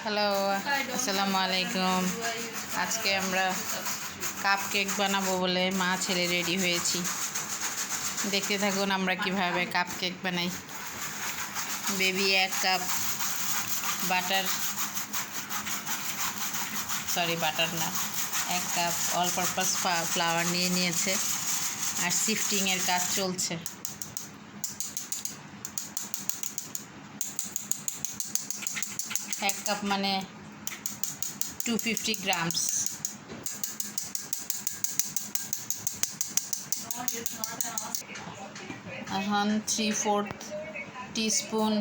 Hello, আসসালামু আলাইকুম। আজকে আমরা কাপ কেক বানাবো বলে মা ছেলে রেডি হয়েছি। দেখতে থাকুন আমরা কিভাবে কাপ কেক বানাই। বেবি 1 কাপ বাটার, বাটার না, 1 কাপ অল পারপাস ফ্লাওয়ার নিয়েছে আর সিফটিংয়ের কাজ চলছে। এক কাপ মানে 250 গ্রামস। এখন 3/4 টিস্পুন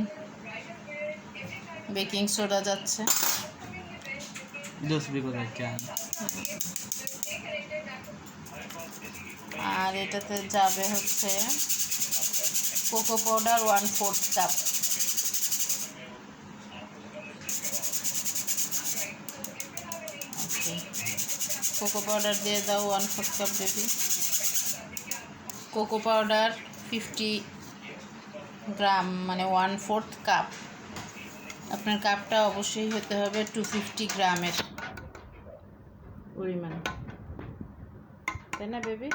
বেকিং সোডা যাচ্ছে। আর এটাতে যাবে হচ্ছে cocoa powder 1/4 cup. Cocoa powder দিয়ে দাও 1/4 কাপ বেবি। কোকো পাউডার 50 গ্রাম মানে 1/4 কাপ। আপনার কাপটা অবশ্যই হতে হবে 250 গ্রামের পরিমাণ, তাই না বেবি?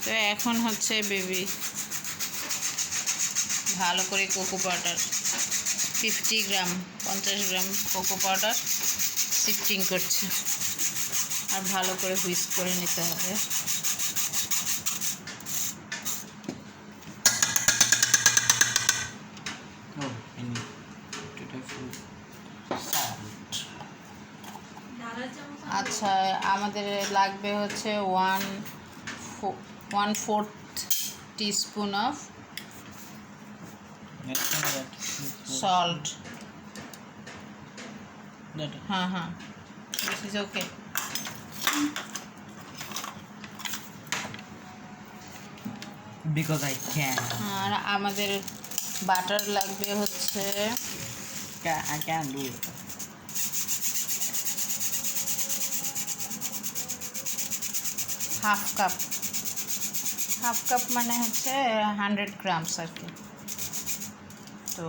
তো এখন হচ্ছে বেবি ভালো করে কোকো পাউডার 50 গ্রাম 50 গ্রাম কোকো পাউডার সিফটিং করছে আর ভালো করে হুইস্ক করে নিতে হবে। আচ্ছা, আমাদের লাগবে হচ্ছে 1/4 টিস্পুন অফ সল্ট। হ্যাঁ, this is okay. Because I can. আর আমাদের বাটার লাগবে হচ্ছে I can do it. Half cup মানে হচ্ছে 100 গ্রামস আর কি। তো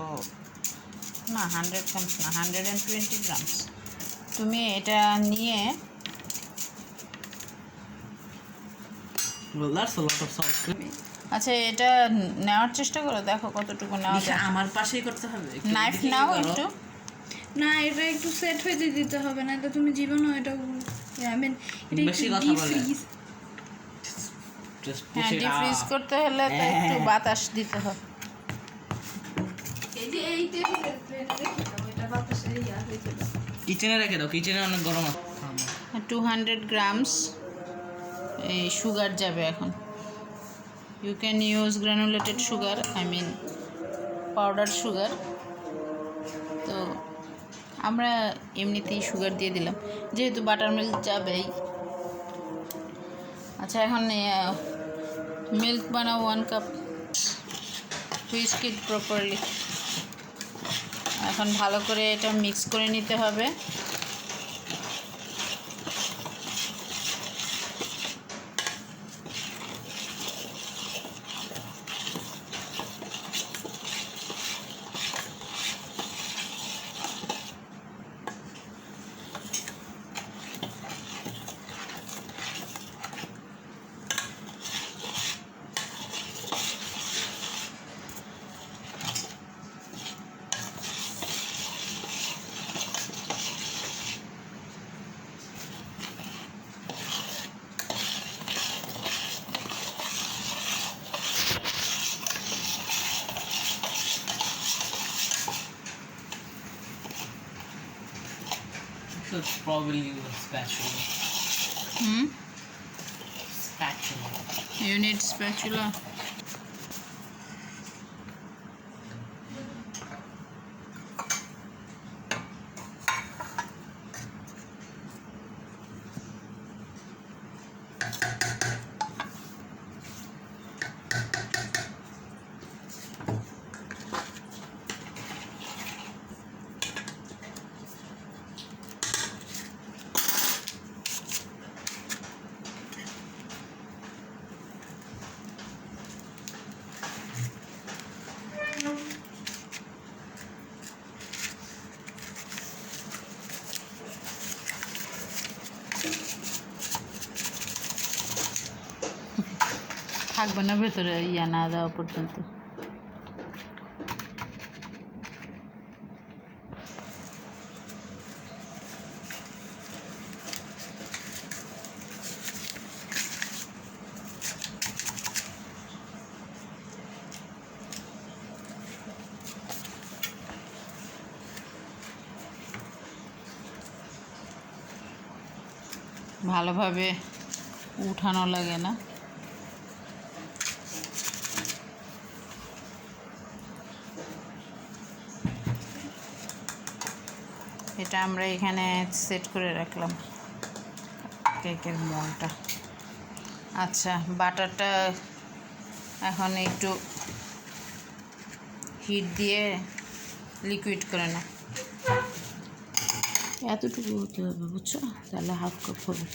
না, 100 গ্রামস না, 120 গ্রামস। তুমি এটা নিয়ে Well, that's a lot of salt. আচ্ছা এটা নেওয়ার চেষ্টা করো, দেখো কতটুকু নেওয়া যায়। আমার পাশেই করতে হবে। নাইফ নাও একটু। না, এটা একটু সেট হইতে দিতে হবে, না তো তুমি জীবনও এটা বেশি কথা বলে। হ্যাঁ, ডিফ্রিজ করতে হলে তো একটু বাতাস দিতে হবে। কিচেনে রেখে দাও, কিচেনে অনেক গরম আছে। 200 গ্রামস এই সুগার যাবে এখন। You can use granulated sugar, powder sugar. তো আমরা এমনিতেই সুগার দিয়ে দিলাম যেহেতু বাটার মিল্ক যাবেই। আচ্ছা, এখন মিল্ক বানাও 1 কাপ, হুইস্ক ইট প্রপারলি। এখন ভালো করে এটা মিক্স করে নিতে হবে। Should probably use a spatula. Spatula. You need spatula. থাকবে না ভেতরে ইয়া না দেওয়া পর্যন্ত। ভালোভাবে উঠানো লাগে না। এটা আমরা এখানে সেট করে রাখলাম কেকের মোলটা। আচ্ছা, বাটারটা এখন একটু হিট দিয়ে লিকুইড করে না, এতটুকু হতে হবে বুঝছো, তাহলে হাফ কাপ হবে।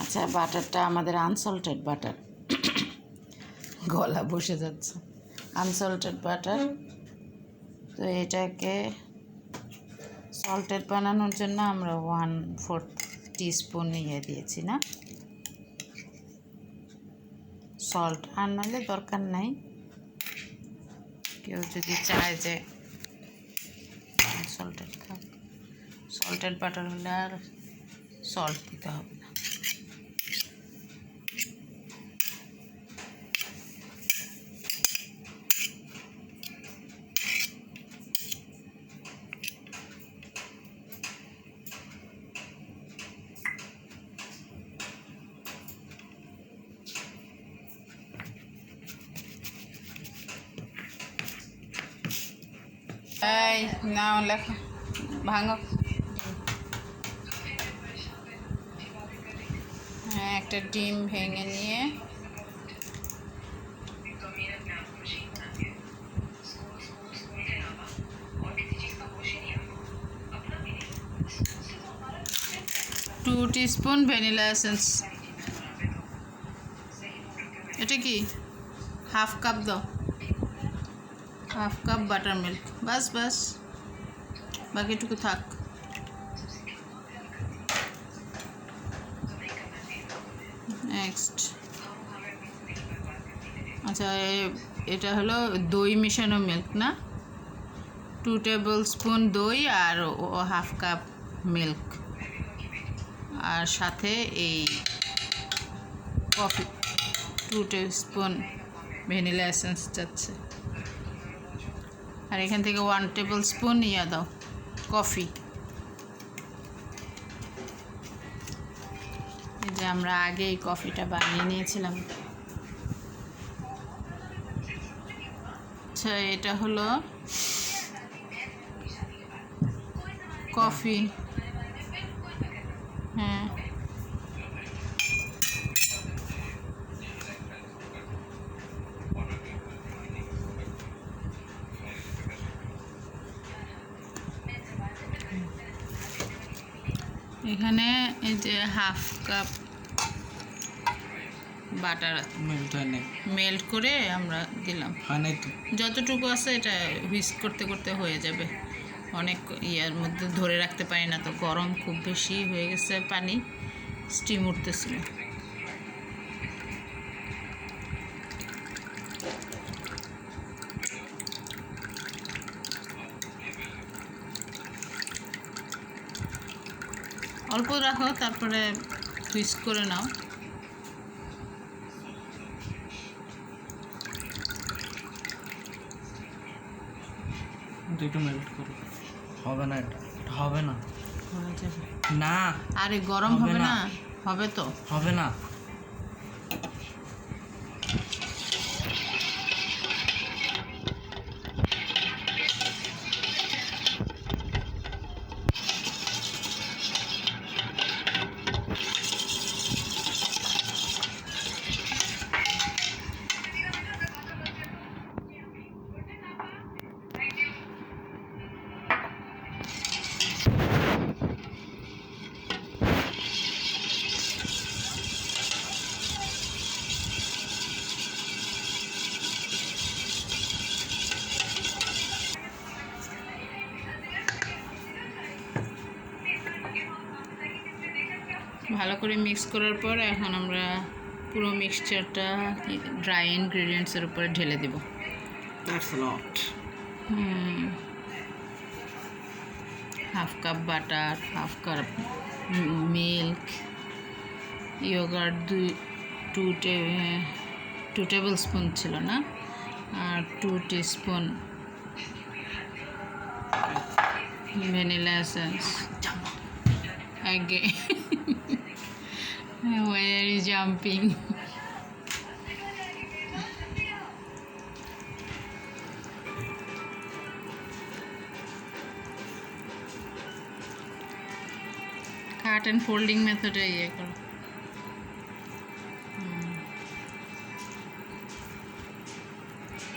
আচ্ছা, বাটারটা আমাদের আনসল্টেড বাটার, গলা বসে যাচ্ছে, আনসল্টেড বাটার। তো এটাকে সল্টেড বানানোর জন্য আমরা 1/4 টিস্পুন নিয়ে দিয়েছি না সল্ট, আর নাহলে দরকার নাই। কেউ যদি চায় যে সল্টেড খাক, সল্টেড বাটার হলে আর সল্ট দিতে হবে না। এই নাও লেখো, ভাঙো। হ্যাঁ, একটা ডিম ভেঙে নিয়ে টু টিস্পুন ভ্যানিলা এসেন্স। এটা কি হাফ কাপ দাও, হাফ কাপ বাটার মিল্ক, বাস বাস, বাকিটুকু থাক। নেক্সট, আচ্ছা এটা হলো দই মেশানো মিল্ক না, 2 টেবিল স্পুন দই আর হাফ কাপ মিল্ক, আর সাথে এই coffee 2 table spoon vanilla essence যাচ্ছে, আর এখান থেকে 1 টেবিল স্পুন ইয়া দাও কফি। এই যে আমরা আগে এই কফিটা বানিয়ে নিয়েছিলাম। আচ্ছা, এটা হলো কফি, হ্যাঁ এখানে এই যে হাফ কাপ বাটার মেল্ট হয় নাই, মেল্ট করে আমরা দিলাম। হয় নাই তো, যতটুকু আছে এটা হুইস্ক করতে করতে হয়ে যাবে, অনেক ইয়ার মধ্যে ধরে রাখতে পারি না তো, গরম খুব বেশি হয়ে গেছে, পানি স্টিম উঠতেছিল। অল্প রাখো, তারপরে হুইস্ক করে নাও। একটু মেল্ট করো, হবে না, এটা হবে না, হয়ে যাবে। না আরে গরম হবে হবে না। না, হবে তো। হবে না। ভালো করে মিক্স করার পর এখন আমরা পুরো মিক্সচারটা ড্রাই ইনগ্রিডিয়েন্টসের উপরে ঢেলে দেব। That's a lot. Half cup butter, half cup milk, yogurt two tablespoon ছিল না, আর 2 teaspoon vanilla essence. Again, why are you jumping? Cut and folding মেথডে ইয়ে করো।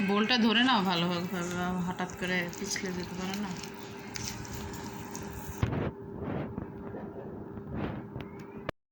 বোলটা ধরে নাও ভালোভাবে, হঠাৎ করে পিছলে যেতে পারে না।